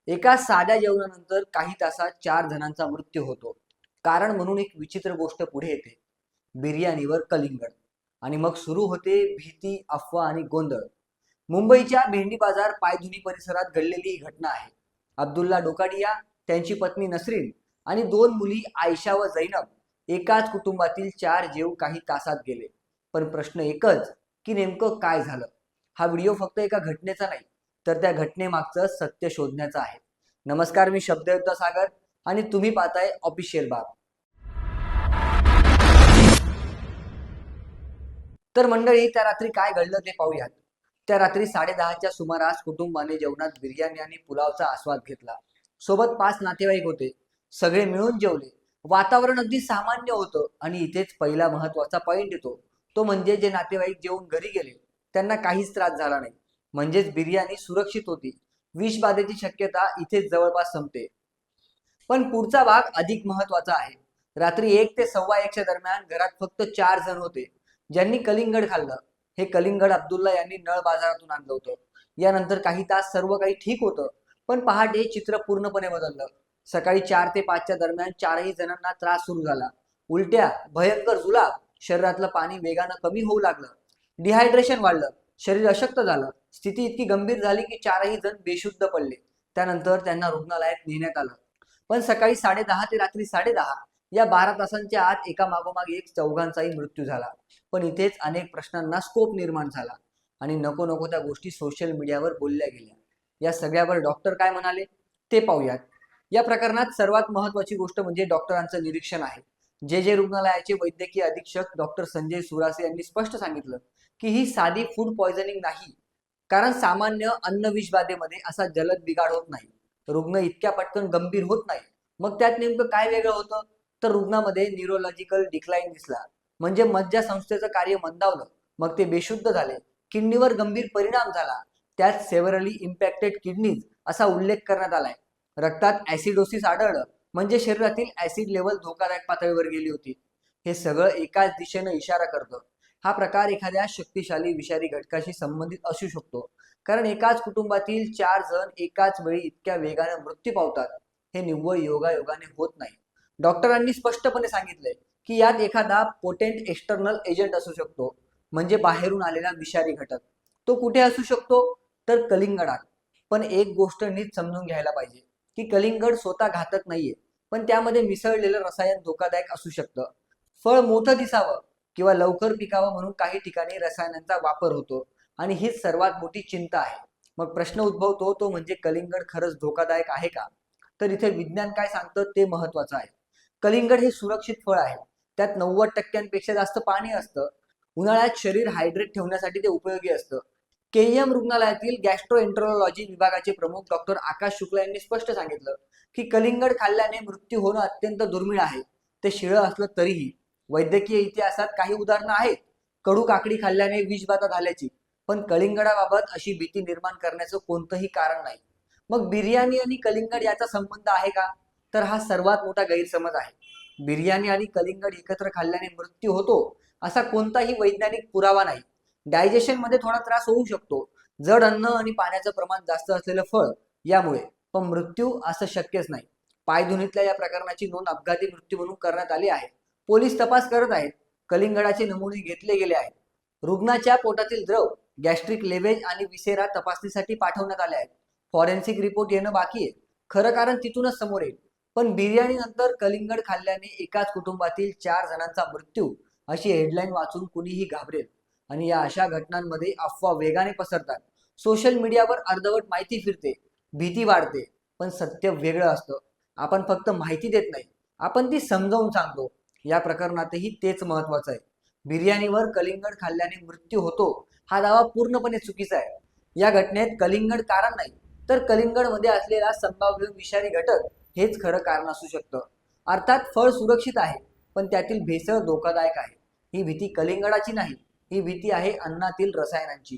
एका साध्या जेवणानंतर काही तासात 4 जणांचा मृत्यू होतो. कारण म्हणून एक विचित्र गोष्ट पुढे येते. बिर्याणीवर कलिंगड. आणि मग सुरू होते भीती, अफवा आणि गोंधळ. मुंबईच्या भेंडी बाजार पायधुनी परिसरात घडलेली ही घटना आहे. अब्दुल्ला डोकाडिया, त्यांची पत्नी नसरीन आणि 2 मुली आयशा व जैनब एकाच कुटुंबातील 4 जीव काही तासात गेले. पण प्रश्न एकच, की नेमकं काय झालं? हा व्हिडिओ फक्त एका घटनेचा नाही, तर त्या घटनेमागचं सत्य शोधण्याचं आहे. नमस्कार, मी शब्दयुक्त सागर आणि तुम्ही पाहताय ऑफिशियल बाब. तर मंडळी, त्या रात्री काय घडलं ते पाहूयात. त्या रात्री 10:30च्या सुमारास कुटुंबाने जेवणात बिर्याणी आणि पुलावचा आस्वाद घेतला. सोबत 5 नातेवाईक होते. सगळे मिळून जेवले. वातावरण अगदी सामान्य होतं आणि इथेच पहिला महत्वाचा पॉइंट येतो. तो म्हणजे जे नातेवाईक जेवून घरी गेले त्यांना काहीच त्रास झाला नाही. म्हणजेच बिर्याणी सुरक्षित होती. विषबाधेची शक्यता इथेच जवळपास संपते. पण पुढचा भाग अधिक महत्वाचा आहे. रात्री 1 ते 1:15च्या दरम्यान घरात फक्त 4 जण होते ज्यांनी कलिंगड खाल्लं. हे कलिंगड अब्दुल्ला यांनी नळ बाजारातून आणलं होतं. यानंतर काही तास सर्व काही ठीक होतं. पण पहाटे चित्र पूर्णपणे बदललं. सकाळी 4 ते 5च्या दरम्यान 4ही जणांना त्रास सुरू झाला. उलट्या, भयंकर जुलाब, शरीरातलं पाणी वेगानं कमी होऊ लागलं. डिहायड्रेशन वाढलं, शरीर अशक्त झालं. स्थिती इतकी गंभीर झाली की 4ही जण बेशुद्ध पडले. त्यानंतर त्यांना रुग्णालयात नेण्यात आलं. पण सकाळी 10:30 ते रात्री 10:30 या 12 तासांच्या आत एका मागोमाग एक 4घांचाही मृत्यू झाला. पण इथेच अनेक प्रश्नांना स्कोप निर्माण झाला आणि नको नको त्या गोष्टी सोशल मीडियावर बोलल्या गेल्या. या सगळ्यावर डॉक्टर काय म्हणाले ते पाहूयात. या प्रकरणात सर्वात महत्वाची गोष्ट म्हणजे डॉक्टरांचं निरीक्षण आहे. जे रुग्णालयाचे वैद्यकीय अधीक्षक डॉक्टर संजय सुरासे यांनी स्पष्ट सांगितलं की ही साधी फूड पॉयझनिंग नाही. कारण सामान्य अन्न विषबाधेमध्ये असा जलद बिघाड होत नाही. रुग्ण इतक्या पटकन गंभीर होत नाही. मग त्यात नेमकं काय वेगळं होतं? तर रुग्णामध्ये न्यूरोलॉजिकल डिक्लाइन दिसला. म्हणजे मज्जासंस्थेचं कार्य मंदावलं. मग ते बेशुद्ध झाले. किडनीवर गंभीर परिणाम झाला. त्यात सेव्हरली इम्पॅक्टेड किडनीज असा उल्लेख करण्यात आलाय. रक्तात ऍसिडोसिस आढळलं. म्हणजे शरीरातील ऍसिड लेवल धोकादायक पातळीवर गेली होती. हे सगळं एकाच दिशेनं इशारा करतं. हा प्रकार एखाद्या शक्तिशाली विषारी घटकाशी संबंधित असू शकतो. कारण एकाच कुटुंबातील 4 जण एकाच वेळी इतक्या वेगाने मृत्यू पावतात हे निव्वळ योगायोगाने होत नाही. डॉक्टरांनी स्पष्टपणे सांगितलंय की यात एखादा पोटेंट एक्सटर्नल एजंट असू शकतो. म्हणजे बाहेरून आलेला विषारी घटक. तो कुठे असू शकतो? तर कलिंगडात. पण एक गोष्ट नीट समजून घ्यायला पाहिजे की कलिंगड स्वतः घातक नाहीये, पण त्यामध्ये मिसळलेलं रसायन धोकादायक असू शकतं. फळ मोठं दिसावं किंवा लवकर पिकावं म्हणून काही ठिकाणी रसायनांचा वापर होतो आणि हीच सर्वात मोठी चिंता आहे. मग प्रश्न उद्भवतो तो म्हणजे कलिंगड खरंच धोकादायक आहे का? तर इथे विज्ञान काय सांगतं ते महत्वाचं आहे. कलिंगड हे सुरक्षित फळ आहे. त्यात 90% जास्त पाणी असतं. उन्हाळ्यात शरीर हायड्रेट ठेवण्यासाठी ते उपयोगी असतं. केईएम रुग्णालयातील गॅस्ट्रोएंटरोलॉजी विभागाचे प्रमुख डॉक्टर आकाश शुक्ला यांनी स्पष्ट सांगितलं की कलिंगड खाल्ल्याने मृत्यू होणं अत्यंत दुर्मिळ आहे. ते शिळं असलं तरीही. वैद्यकीय इतिहासात काही उदाहरणं आहेत कडू काकडी खाल्ल्याने विषबाधा झाल्याची. पण कलिंगडाबाबत अशी भीती निर्माण करण्याचं कोणतंही कारण नाही. मग बिर्याणी आणि कलिंगड याचा संबंध आहे का? तर हा सर्वात मोठा गैरसमज आहे. बिर्याणी आणि कलिंगड एकत्र खाल्ल्याने मृत्यू होतो असा कोणताही वैज्ञानिक पुरावा नाही. डायजेशन मध्ये थोडा त्रास होऊ शकतो. जड अन्न आणि पाण्याचं प्रमाण जास्त असलेलं फळ यामुळे. पण मृत्यू असं शक्यच नाही. पायधुनीतल्या या प्रकरणाची नोंद अपघाती मृत्यू म्हणून करण्यात आली आहे. पोलीस तपास करत आहेत. कलिंगडाचे नमुने घेतले गेले आहेत. रुग्णाच्या पोटातील द्रव, गॅस्ट्रिक लेवेज आणि विसेरा तपासणीसाठी पाठवण्यात आले आहेत. फॉरेन्सिक रिपोर्ट येणं बाकी आहे. खरं कारण तिथूनच समोर येईल. पण बिर्याणी नंतर कलिंगड खाल्ल्याने एकाच कुटुंबातील 4 जणांचा मृत्यू अशी हेडलाईन वाचून कुणीही घाबरेल. आणि या अशा घटनांमध्ये अफवा वेगाने पसरतात. सोशल मीडियावर अर्धवट माहिती फिरते. भीती वाढते. पण सत्य वेगळं असतं. आपण फक्त माहिती देत नाही, आपण ती समजावून सांगतो. या प्रकरणातही तेच महत्वाचं आहे. बिर्याणीवर कलिंगड खाल्ल्याने मृत्यू होतो हा दावा पूर्णपणे चुकीचा आहे. या घटनेत कलिंगड कारण नाही, तर कलिंगड मध्ये असलेला संभाव्य विषारी घटक हेच खरं कारण असू शकतं. अर्थात फळ सुरक्षित आहे, पण त्यातील भेसळ धोकादायक आहे. ही भीती कलिंगडाची नाही, ही भीती आहे अन्नातील रसायनांची.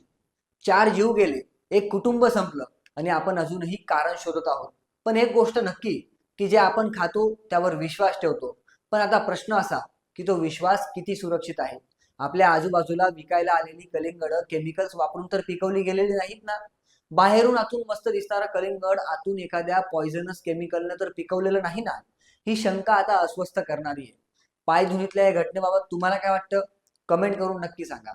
4 जीव गेले, एक कुटुंब संपलं आणि आपण अजूनही कारण शोधत आहोत. पण एक गोष्ट नक्की की जे आपण खातो त्यावर विश्वास ठेवतो. पण आता प्रश्न असा की तो विश्वास किती सुरक्षित आहे? आपल्या आजूबाजूला विकायला आलेली कलिंगड केमिकल्स वापरून तर पिकवली गेलेली नाहीत ना? बाहेरून आतून मस्त दिसणारा कलिंगड आतून एखाद्या पॉइझनस केमिकलनं तर पिकवलेलं नाही ना? ही शंका आता अस्वस्थ करणारी आहे. पायधुनीतल्या या घटनेबाबत तुम्हाला काय वाटतं? कमेंट करून नक्की सांगा.